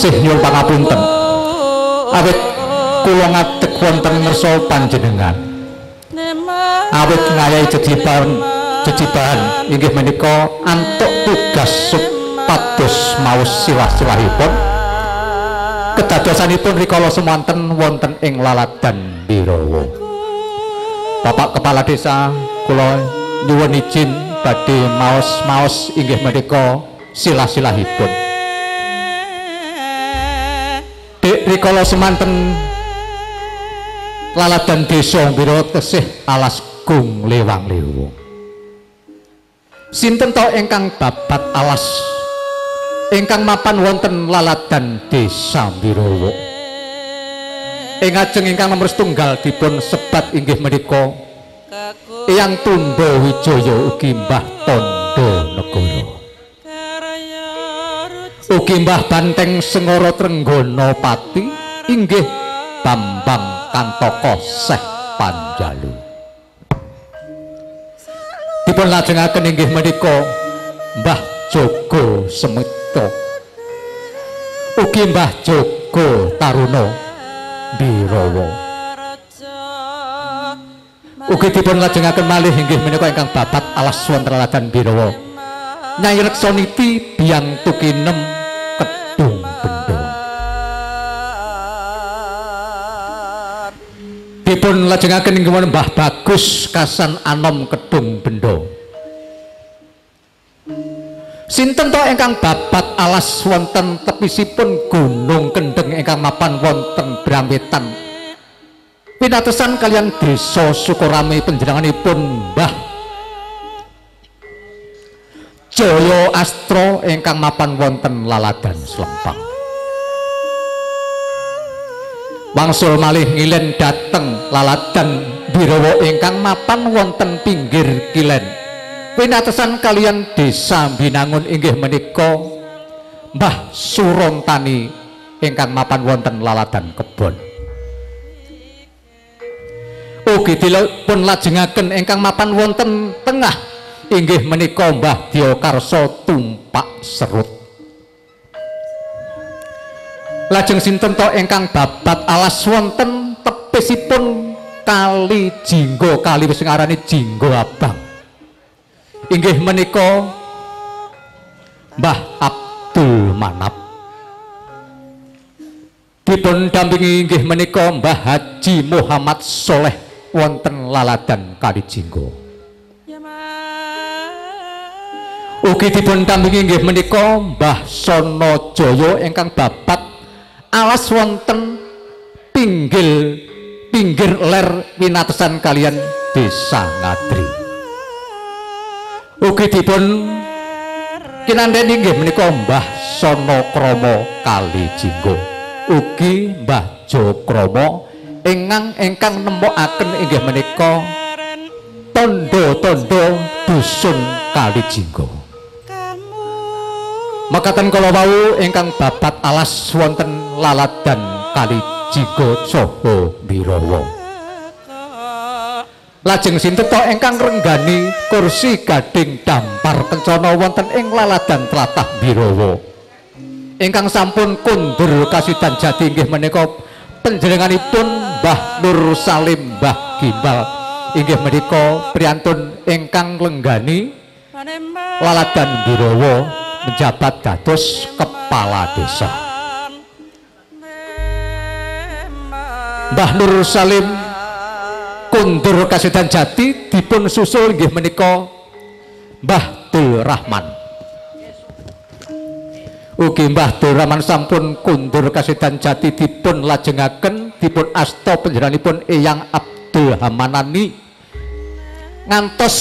tasih nyuwun pangapunten awit kula ngadeg wonten ngersa panjenengan awit ngayahi jejibahan inggih menika antuk tugas supados maos silah-silahipun kedadosanipun rikala semanten wonten ing laladan Birawa. Bapak Kepala Desa kula nyuwun izin badhe maos-maos inggih menika silah-silahipun. Dik rikala semanten laladan desa Birawa tesih alas gung lewang-lewong. Sinten to ingkang babat alas ingkang mapan wonten laladan desa Birawa? Ing ajeng ingkang nomor setunggal dipun sebat inggih menika Eyang Tunda Wijaya ugi Mbah Tanda Negara. Ugi Mbah Banteng Sengara Trenggana Pati inggih Bambang Kantaka Seh Panjalu. Dipun lajengaken inggih menika Mbah Jogo Semeta. Ugi Mbah Jogo Taruna Birawa. Ugi dipun lajengaken malih inggih menika ingkang babat alas wonten laladan Birawa Nyai Reksaniti Biang Tukinem Kedung Benda. Dipun lajengaken inggih menika Mbah Bagus Kasan Anom Kedung Benda. Sinten to ingkang babat alas wonten tepisipun Gunung Kendeng ingkang mapan wonten Brametan pinatesan kalian desa Sukorame panjenenganipun Mbah Jaya Astra ingkang mapan wonten laladan Slempang. Wangsul malih ngilen dateng laladan Birawa ingkang mapan wonten pinggir kilen pinatesan kalian desa Binangun inggih menika Mbah Surontani ingkang mapan wonten laladan Kebon. Ugi dipun lajengaken ingkang mapan wonten tengah inggih menika Mbah Dyakarsa Tumpak Serut. Lajeng sinten to ingkang babat alas wonten tepisipun Kali Jinggo, kali wis ngarani Jinggo Abang inggih menika Mbah Abdul Manap. Dipun dampingi inggih menika Mbah Haji Muhammad Soleh wonten laladan Kali Jinggo. Ugi dipun dampingi inggih menika Mbah Sono Jaya ingkang babat alas wonten pinggir ler winatesan kalian desa Ngadri. Ugi dipun kinandhani inggih menika Mbah Sono Krama Kali Jinggo. Ugi Mbah Jokrama ingkang nemokaken inggih menika tondo-tondo dusun Kali Jinggo. Makaten kala wau ingkang babat alas wonten laladan Kali Jinggo saha Birawa. Lajeng sinten to ingkang renggani kursi gading dampar kencana wonten ing laladan tlatah Birawa ingkang sampun kundur kasidan jati inggih menika panjenenganipun Mbah Nur Salim Mbah Gimbal inggih menika priyantun ingkang lenggani laladan Birawa menjabat dados kepala desa. Mbah Nur Salim kundur kasidan jati dipun susul inggih menika Mbah Dul Rahman. Ugi Mbah Dul Rahman sampun kundur kasidan jati dipun lajengaken dipun asta panjenenganipun Eyang Abdul Hamanani ngantos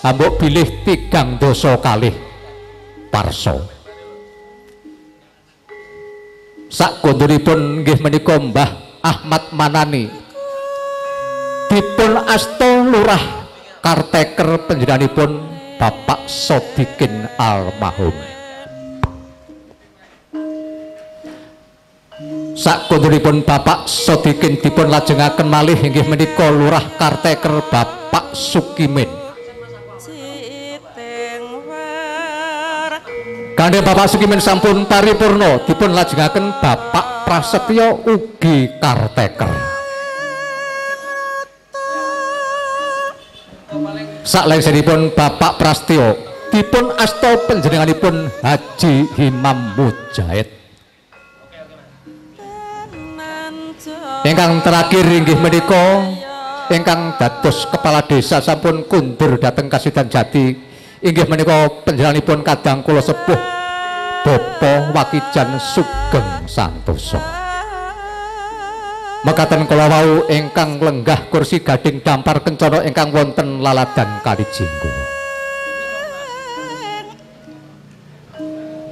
hambuk bilih 3 dasa kalih parsa. Sak kunduripun inggih menika Mbah Ahmad Manani dipun asta lurah Karteker panjenenganipun Bapak Sodikin almarhum. Sakunduripun Bapak Sodikin dipun lajengaken malih inggih menika lurah Karteker Bapak Sukimin. Kanthi Bapak Sukimin sampun paripurna dipun lajengaken Bapak Prasetyo ugi Karteker. Salajengipun Bapak Prasetyo dipun asta panjenenganipun Haji Imam Mujahid. Ingkang terakhir inggih menika ingkang dados kepala desa sampun kundur dhateng Kasidan Jati inggih menika panjenenganipun kadang kula sepuh Bapak Wakijan Sugeng Santoso. Mekaten kula wau ingkang lenggah kursi gading dampar kencana ingkang wonten laladan Kalijinggo.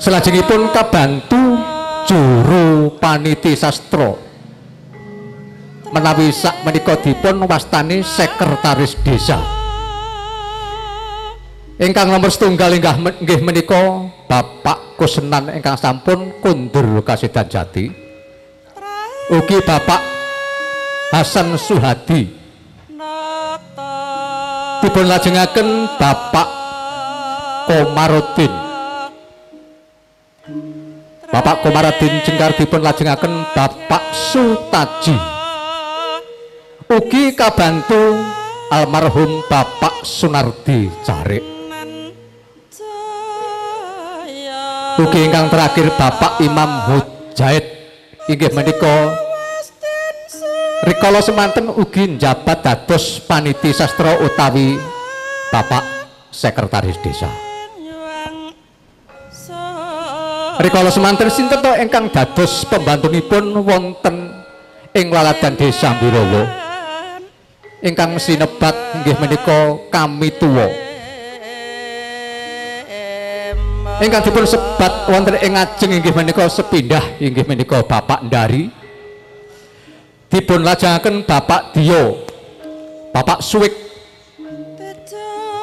Salajengipun kabantu juru paniti sastra menawi sak menika dipun wastani sekretaris desa. Ingkang nomor setunggal inggih menika Bapak Kusnan ingkang sampun kundur Kasidan Jati. Ugi Bapak Hasan Suhadi. Dipun lajengaken Bapak Komarudin. Bapak Komarudin jengkar dipun lajengaken Bapak Sutaji. Ugi kabantu almarhum Bapak Sunardi Carik. Ugi ingkang terakhir Bapak Imam Mujahid inggih menika rikala semanten ugi njabat dados paniti sastra utawi Bapak Sekretaris Desa. Rikala semanten sinten to ingkang dados pembantunipun wonten ing laladan Desa Mbirawa? Ingkang sinebat inggih menika kami tuwa. Ingkang dipun sebat wonten ing ngajeng inggih menika sepindah inggih menika Bapak Ndari. Dipun lajengaken Bapak Dio, Bapak Suwik,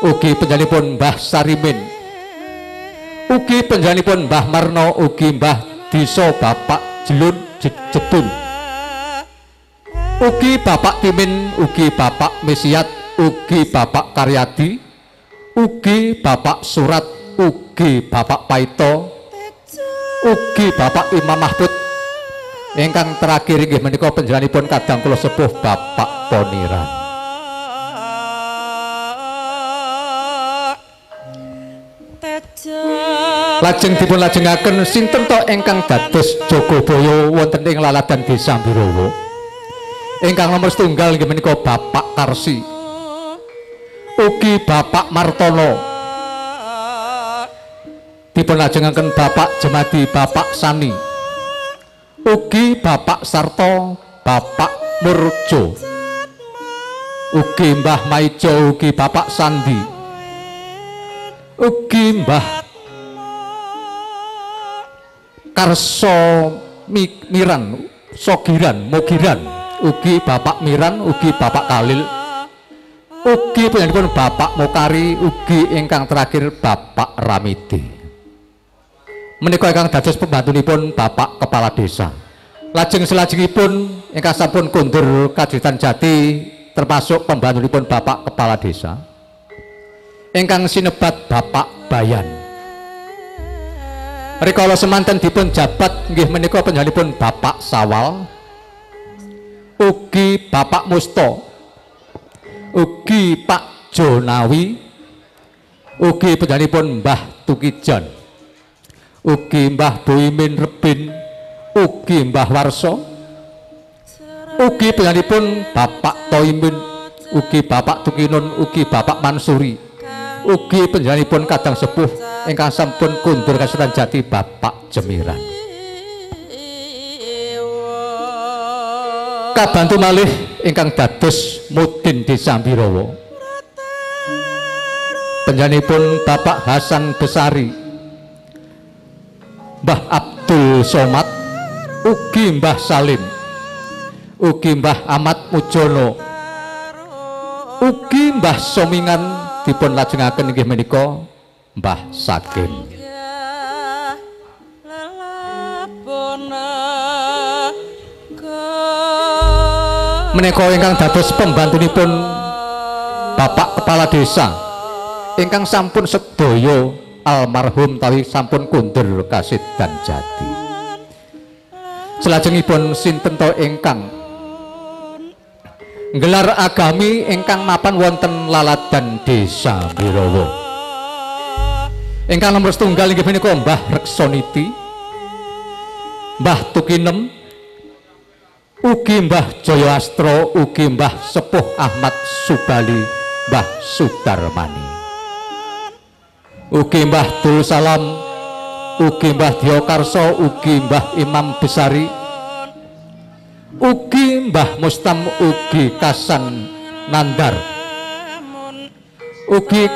ugi panjenenganipun Mbah Sarimin, ugi panjenenganipun Mbah Marno, ugi Mbah Diso, Bapak Jelun Jedun, ugi Bapak Timin, ugi Bapak Mesiat, ugi Bapak Karyadi, ugi Bapak Surat, ugi Bapak Paito, ugi Bapak Imam Mahfud. Ingkang terakhir inggih menika panjenenganipun kadang kula sepuh Bapak Poniran. Lajeng dipun lajengaken sinten to ingkang dados Jogobaya wonten ing laladan Desa Mbirawa. Ingkang nomor setunggal inggih menika Bapak Karsi. Ugi Bapak Martono. Dipun lajengaken Bapak Jemadi, Bapak Sani. Ugi Bapak Sarto, Bapak Murjo. Ugi Mbah Maijo, ugi Bapak Sandi. Ugi Mbah Karso Miran, Sogiran, Mogiran. Ugi Bapak Miran, ugi Bapak Kalil. Ugi panjenenganipun Bapak Mokari, ugi ingkang terakhir Bapak Ramidi. Menika ingkang dados pembantunipun Bapak Kepala Desa. Lajeng salajengipun ingkang sampun kundur Kasidan Jati termasuk pembantunipun Bapak Kepala Desa. Ingkang sinebat Bapak Bayan. Rikala semanten dipun jabat inggih menika panjenenganipun Bapak Sawal. Ugi Bapak Musto. Ugi Pak Jonawi. Ugi panjenenganipun Mbah Tukijan. Ugi Mbah Boimin Rebin, ugi Mbah Warso, ugi panjenenganipun Bapak Toimin, ugi Bapak Tukinun, ugi Bapak Mansuri, ugi panjenenganipun kadang sepuh ingkang sampun kundur Kasidan Jati Bapak Jemiran. Kabantu malih ingkang dados Mudin Desa Mbirawa. Panjenenganipun Bapak Hasan Besari, Mbah Abdul Somad, ugi Mbah Salim, ugi Mbah Ahmad Mujono, ugi Mbah Somingan dipun lajengaken inggih menika Mbah Sakin. Menika ingkang dados pembantunipun Bapak Kepala Desa ingkang sampun sedaya almarhum tawi sampun kundur kasidan jati. Selajengipun sinten to ingkang nggelar agami ingkang mapan wonten laladan Desa Birawa. Ingkang nomor setunggal inggih menika Mbah Reksoniti, Mbah Tukinem, ugi Mbah Jaya Astra, ugi Mbah Sepuh Ahmad Subali, Mbah Sudarmani, ugi Mbah Dul Salam, ugi Mbah Diokarso, ugi Mbah Imam Besari, ugi Mbah Mustam, ugi Kasan Nandar, ugi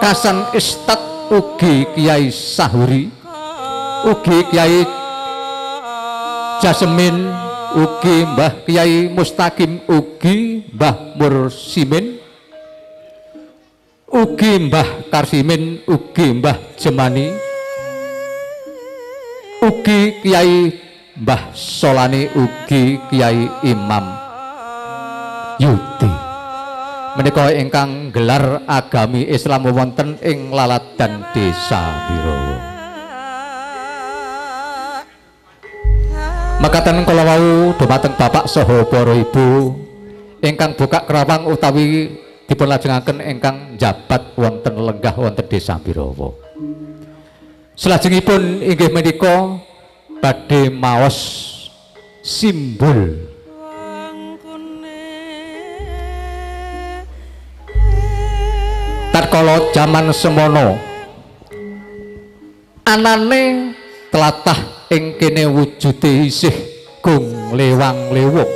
Kasan Istat, ugi Kiai Sahuri, ugi Kiai Jasmin, ugi Mbah Kiai Mustaqim, ugi Mbah Mursimin, ugi Mbah Karsimin, ugi Mbah Jemani, ugi Kiai Mbah Solani, ugi Kiai Imam Yudi. Menika ingkang gelar agami Islam wonten ing laladan Desa Birawa. Makaten kala wau dhumateng Bapak saha para Ibu ingkang buka kerawang utawi dipun lajengaken ingkang njabat wonten lenggah wonten Desa Birawa. Salajengipun inggih menika badhe maos simbol tatkala jaman semono anane tlatah ing kene wujude isih gung lewang-lewung,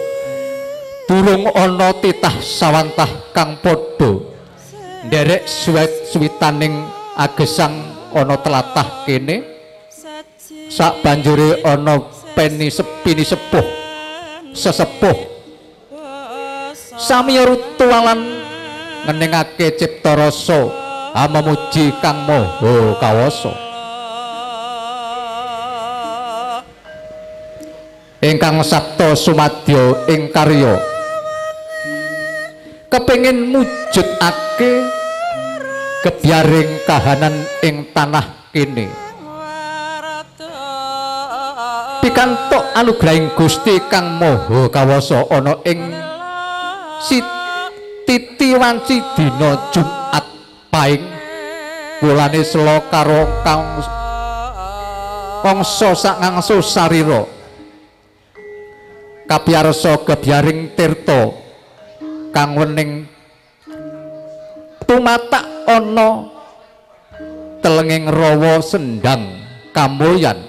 durung ana titah sawantah kang padha nderek suwit-suwitaning agesang ana tlatah kene. Sak banjure ana peni sepini sepuh sesepuh sami ritualan ngeningake cipta rasa memuji Kang Maha Kawasa ingkang sabta sumadya ing karya kepengin mujudake gebyaring kahanan ing tanah kene pikantuk anugrahing Gusti Kang Maha Kawasa ana ing titi wanci dina Jumat Paing wulane Sela karo kang kangsa sak ngangsu sarira kapiyarsa gebyaring tirta kang wening tumatak ana telenging rawa sendang kamulyan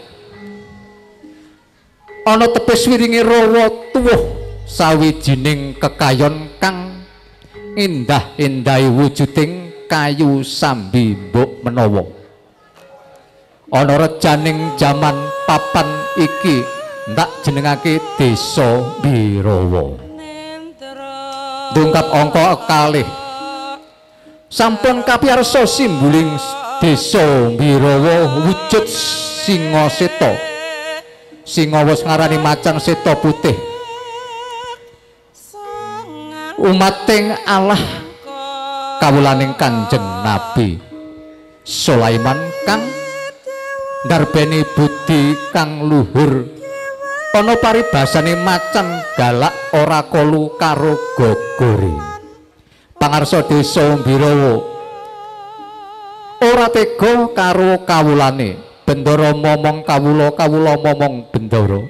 ana tepis wiringi rawa tuwuh sawijining kekayon kang indah-indahi wujuding kayu sambi mbok menawa ana rejaning jaman papan iki ndak jenengake Desa Birawa. Dungkap angka kalih sampun kapiyarsa simboling Desa Birawa wujud singa seta. Singa wis ngarani macan seta putih. Umating Allah kawulaning Kanjeng Nabi Sulaiman kang ndarbeni budi kang luhur ana paribasane macan galak ora kolu karo gogore. Pangarsa Desa Birawa ora tega karo kawulane. Bendara momong kawula, kawula momong bendara.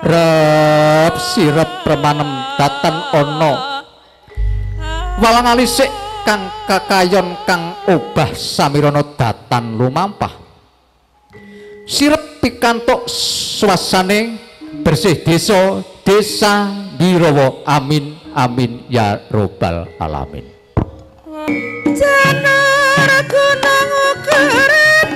Rep sirep premanem datan ana walang alisik kang kakayon kang obah samirana datan lumampah. Sirep pikantuk swasane bersih Desa Birawa. Amin amin ya robbal alamin. Janara gunung ukuran